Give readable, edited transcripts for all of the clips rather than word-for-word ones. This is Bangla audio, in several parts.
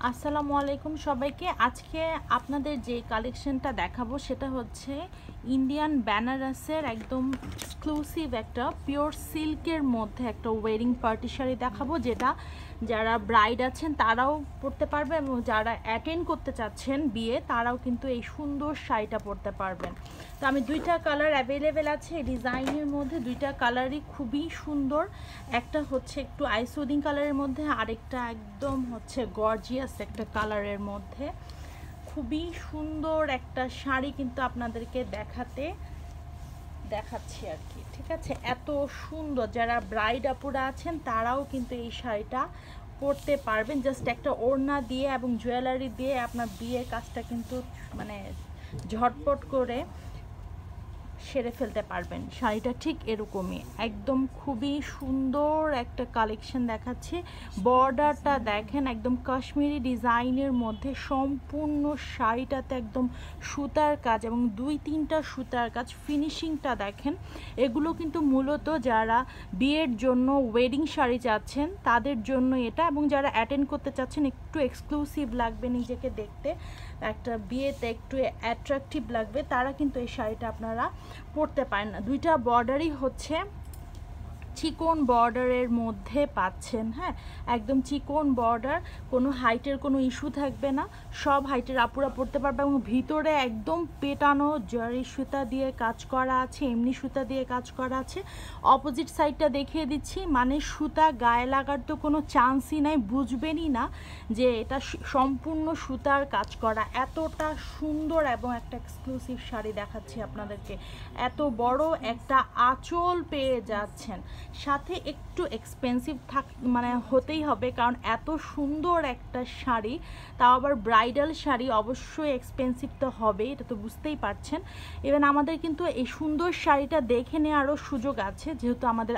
আসসালামু আলাইকুম সবাইকে। আজকে আপনাদের যে কালেকশনটা দেখাবো সেটা হচ্ছে ইন্ডিয়ান বেনারসের একদম এক্সক্লুসিভ একটা পিওর সিল্কের মধ্যে একটা ওয়েডিং পার্টি শাড়ি দেখাবো, যেটা যারা ব্রাইড আছেন তারাও পরতে পারবে এবং যারা অ্যাটেন্ড করতে চাচ্ছেন বিয়ে তারাও কিন্তু এই সুন্দর শাড়িটা পরতে পারবেন। তো আমি দুইটা কালার অ্যাভেলেবেল আছে এই ডিজাইনের মধ্যে, দুইটা কালারই খুবই সুন্দর। একটা হচ্ছে একটু আইসোডিং কালারের মধ্যে, আরেকটা একদম হচ্ছে গর্জিয়াস একটা কালারের মধ্যে। খুবই সুন্দর একটা শাড়ি কিন্তু আপনাদেরকে দেখাচ্ছি আর কি, ঠিক আছে। এত সুন্দর, যারা ব্রাইড আপুরা আছেন তারাও কিন্তু এই শাড়িটা পরতে পারবেন। জাস্ট একটা ওড়না দিয়ে এবং জুয়েলারি দিয়ে আপনার বিয়ের কাজটা কিন্তু মানে ঝটপট করে সেরে ফেলতে পারবেন। শাড়িটা ঠিক এরকমই, একদম খুবই সুন্দর একটা কালেকশন দেখাচ্ছি। বর্ডারটা দেখেন, একদম কাশ্মীরি ডিজাইনের মধ্যে সম্পূর্ণ শাড়িটাতে একদম সুতার কাজ এবং দুই তিনটা সুতার কাজ। ফিনিশিংটা দেখেন। এগুলো কিন্তু মূলত যারা বিয়ের জন্য ওয়েডিং শাড়ি চাচ্ছেন তাদের জন্য এটা, এবং যারা অ্যাটেন্ড করতে চাচ্ছেন একটু এক্সক্লুসিভ লাগবে, নিজেকে দেখতে একটা বিয়েতে একটু অ্যাট্রাকটিভ লাগবে, তারা কিন্তু এই শাড়িটা আপনারা পরতে পারেন না। দুইটা বর্ডারই হচ্ছে চিকন বর্ডারের মধ্যে পাচ্ছেন, হ্যাঁ, একদম চিকন বর্ডার। কোনো হাইটের কোনো ইস্যু থাকবে না, সব হাইটের আপুরা পরতে পারবে। এবং ভিতরে একদম পেটানো জরি সুতা দিয়ে কাজ করা আছে, এমনি সুতা দিয়ে কাজ করা আছে। অপোজিট সাইডটা দেখিয়ে দিচ্ছি, মানে সুতা গায়ে লাগার তো কোনো চান্সই নাই, বুঝবেনই না যে এটা সম্পূর্ণ সুতার কাজ করা। এতটা সুন্দর এবং একটা এক্সক্লুসিভ শাড়ি দেখাচ্ছি আপনাদেরকে। এত বড় একটা আঁচল পেয়ে যাচ্ছেন, সাথে একটু এক্সপেন্সিভ মানে হতেই হবে, কারণ এত সুন্দর একটা শাড়ি, তাও আবার ব্রাইডাল শাড়ি, অবশ্যই এক্সপেন্সিভ তো হবেই, এটা তো বুঝতেই পারছেন। ইভেন আমাদের কিন্তু এই সুন্দর শাড়িটা দেখে নেওয়ারও সুযোগ আছে, যেহেতু আমাদের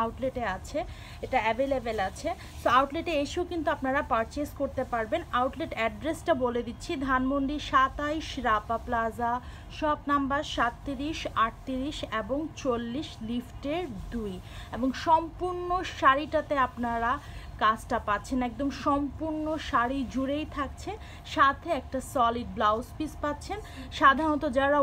আউটলেটে আছে, এটা অ্যাভেলেবেল আছে। সো আউটলেটে এসেও কিন্তু আপনারা পারচেস করতে পারবেন। আউটলেট অ্যাড্রেসটা বলে দিচ্ছি, Dhanmondi 27 Rapa plaza, shop number 37, 38 এবং 40, লিফটের 2। এবং সম্পূর্ণ শাড়িটাতে আপনারা কাজটা পাচ্ছেন, একদম সম্পূর্ণ শাড়ি জুড়েই থাকছে, সাথে একটা সলিড ব্লাউজ পিস পাচ্ছেন। সাধারণত যারা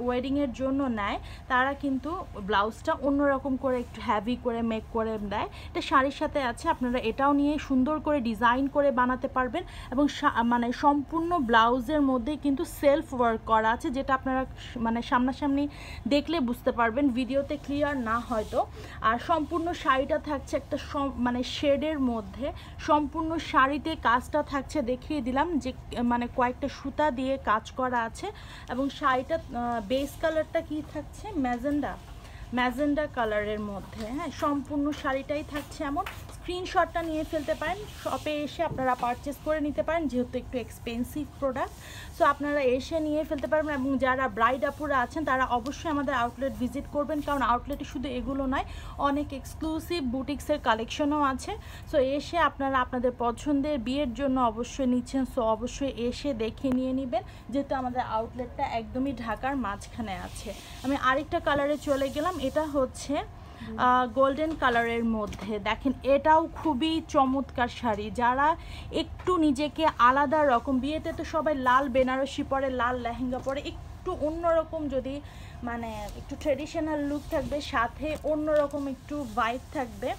ওয়েডিংয়ের জন্য নেয় তারা কিন্তু ব্লাউজটা অন্যরকম করে একটু হ্যাভি করে মেক করে দেয়, এটা শাড়ির সাথে আছে। আপনারা এটাও নিয়ে সুন্দর করে ডিজাইন করে বানাতে পারবেন। এবং মানে সম্পূর্ণ ব্লাউজের মধ্যে কিন্তু সেলফ ওয়ার্ক করা আছে, যেটা আপনারা মানে সামনাসামনি দেখলে বুঝতে পারবেন, ভিডিওতে ক্লিয়ার না হয়তো। আর সম্পূর্ণ শাড়িটা থাকছে একটা মানে শেডের মধ্যে, সম্পূর্ণ শাড়িতে কাজটা থাকছে, দেখিয়ে দিলাম যে মানে কয়েকটা সুতা দিয়ে কাজ করা আছে। এবং শাড়িটা বেস কালারটা কি থাকছে, ম্যাজেন্ডা কালারের মধ্যে, হ্যাঁ, সম্পূর্ণ শাড়িটাই থাকছে এমন। স্ক্রিনশটটা নিয়ে ফেলতে পারেন, শপে এসে আপনারা পারচেস করে নিতে পারেন, যেহেতু একটু এক্সপেন্সিভ প্রোডাক্ট। সো আপনারা এসে নিয়ে ফেলতে পারবেন। এবং যারা ব্রাইড আপুরা আছেন তারা অবশ্যই আমাদের আউটলেট ভিজিট করবেন, কারণ আউটলেটে শুধু এগুলো নয়, অনেক এক্সক্লুসিভ বুটিক্সের কালেকশনও আছে। সো এসে আপনারা আপনাদের পছন্দের বিয়ের জন্য অবশ্যই নিচ্ছেন, সো অবশ্যই এসে দেখে নিয়ে নেবেন, যেহেতু আমাদের আউটলেটটা একদমই ঢাকার মাঝখানে আছে। আমি আরেকটা কালারে চলে গেলাম, এটা হচ্ছে গোল্ডেন কালারের মধ্যে। দেখেন এটাও খুবই চমৎকার শাড়ি। যারা একটু নিজেকে আলাদা রকম, বিয়েতে তো সবাই লাল বেনারসি পরে, লাল লেহেঙ্গা পরে, একটু অন্যরকম যদি মানে একটু ট্রেডিশনাল লুক থাকবে, সাথে অন্যরকম একটু ভাইব থাকবে,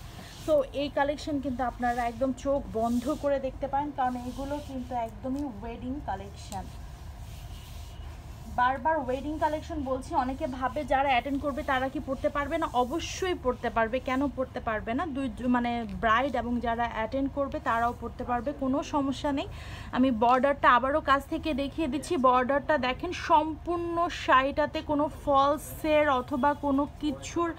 তো এই কালেকশন কিন্তু আপনারা একদম চোখ বন্ধ করে দেখতে পারেন, কারণ এগুলো কিন্তু একদমই ওয়েডিং কালেকশন। বারবার ওয়েডিং কালেকশন বলছি, অনেকে ভাবে যারা অ্যাটেন্ড করবে তারা কি পড়তে পারবে না, অবশ্যই পড়তে পারবে। কেন পড়তে পারবে না, মানে ব্রাইড এবং যারা অ্যাটেন্ড করবে তারাও পড়তে পারবে, কোনো সমস্যা নেই। আমি বর্ডারটা আবারও কাছ থেকে দেখিয়ে দিচ্ছি। বর্ডারটা দেখেন, সম্পূর্ণ শাড়িটাতে কোনো ফলসের অথবা কোনো কিছুর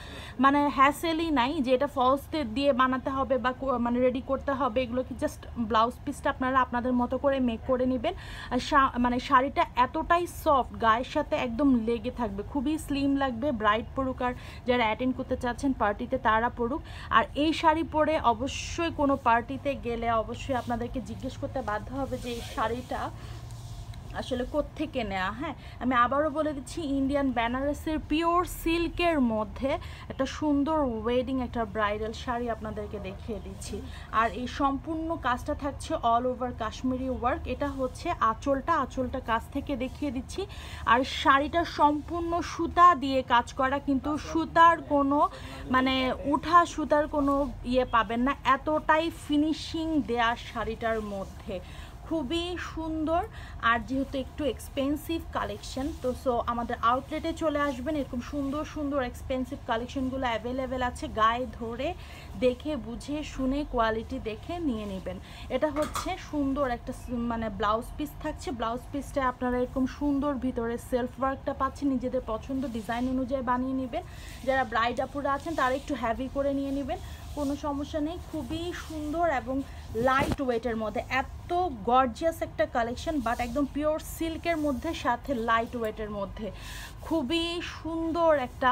মানে হ্যাসেলই নাই যে এটা ফলস দিয়ে বানাতে হবে বা মানে রেডি করতে হবে। এগুলো কি জাস্ট ব্লাউজ পিসটা আপনারা আপনাদের মতো করে মেক করে নেবেন। আর মানে শাড়িটা এতটাই সফট, গায়ের সাথে একদম লেগে থাকবে, খুবই স্লিম লাগবে। ব্রাইড পরুক আর যারা অ্যাটেন্ড করতে চাচ্ছেন পার্টিতে তারা পরুক। আর এই শাড়ি পরে অবশ্যই কোনো পার্টিতে গেলে অবশ্যই আপনাদেরকে জিজ্ঞেস করতে বাধ্য হবে যে এই শাড়িটা আসলে কোত্থেকে নেওয়া। হ্যাঁ, আমি আবারও বলে দিচ্ছি, ইন্ডিয়ান বেনারসের পিওর সিল্কের মধ্যে একটা সুন্দর ওয়েডিং একটা ব্রাইডাল শাড়ি আপনাদেরকে দেখিয়ে দিচ্ছি। আর এই সম্পূর্ণ কাজটা থাকছে অল ওভার কাশ্মীরি ওয়ার্ক। এটা হচ্ছে আঁচলটা কাছ থেকে দেখিয়ে দিচ্ছি। আর শাড়িটা সম্পূর্ণ সুতা দিয়ে কাজ করা, কিন্তু সুতার কোনো মানে সুতার কোনো ইয়ে পাবেন না, এতটাই ফিনিশিং দেয়া শাড়িটার মধ্যে। খুবই সুন্দর। আর যেহেতু একটু এক্সপেন্সিভ কালেকশন, তো সো আমাদের আউটলেটে চলে আসবেন, এরকম সুন্দর সুন্দর এক্সপেন্সিভ কালেকশনগুলো অ্যাভেলেবেল আছে। গায়ে ধরে দেখে বুঝে শুনে কোয়ালিটি দেখে নিয়ে নেবেন। এটা হচ্ছে সুন্দর একটা মানে ব্লাউজ পিস থাকছে। ব্লাউজ পিসটা আপনারা এরকম সুন্দর ভিতরে সেলফ ওয়ার্কটা পাচ্ছেন, নিজেদের পছন্দ ডিজাইন অনুযায়ী বানিয়ে নেবেন। যারা ব্রাইড আপুরা আছেন তারা একটু হ্যাভি করে নিয়ে নেবেন, কোনো সমস্যা নেই। খুবই সুন্দর এবং লাইট ওয়েটের মধ্যে, এত গর্জিয়াস একটা কালেকশন, বাট একদম পিওর সিল্কের মধ্যে সাথে লাইট ওয়েটের মধ্যে খুবই সুন্দর একটা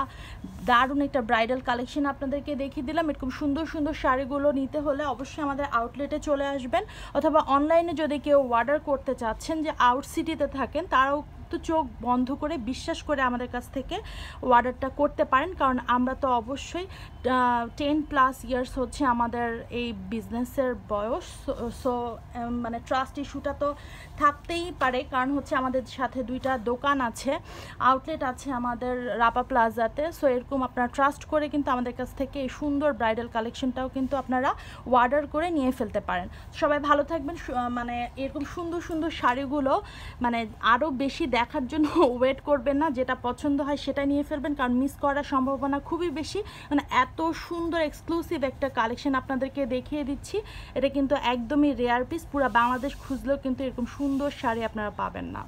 দারুণ একটা ব্রাইডাল কালেকশন আপনাদেরকে দেখিয়ে দিলাম। এরকম সুন্দর সুন্দর শাড়িগুলো নিতে হলে অবশ্যই আমাদের আউটলেটে চলে আসবেন, অথবা অনলাইনে যদি কেউ অর্ডার করতে চাচ্ছেন যে আউট সিটিতে থাকেন, তারাও তো চোখ বন্ধ করে বিশ্বাস করে আমাদের কাছ থেকে অর্ডারটা করতে পারেন। কারণ আমরা তো অবশ্যই 10+ ইয়ার্স হচ্ছে আমাদের এই বিজনেসের বয়স। সো মানে ট্রাস্ট ইস্যুটা তো থাকতেই পারে, কারণ হচ্ছে আমাদের সাথে 2টা দোকান আছে, আউটলেট আছে আমাদের রাপা প্লাজাতে। সো এরকম আপনারা ট্রাস্ট করে কিন্তু আমাদের কাছ থেকে এই সুন্দর ব্রাইডাল কালেকশনটাও কিন্তু আপনারা অর্ডার করে নিয়ে ফেলতে পারেন। সবাই ভালো থাকবেন। মানে এরকম সুন্দর সুন্দর শাড়িগুলো মানে আরও বেশি দেখার জন্য ওয়েট করবেন না, যেটা পছন্দ হয় সেটা নিয়ে ফেলবেন, কারণ মিস করার সম্ভাবনা খুবই বেশি। মানে এত সুন্দর এক্সক্লুসিভ একটা কালেকশন আপনাদেরকে দেখিয়ে দিচ্ছি। এটা কিন্তু একদমই রেয়ার পিস, পুরো বাংলাদেশ খুঁজলেও কিন্তু এরকম সুন্দর শাড়ি আপনারা পাবেন না।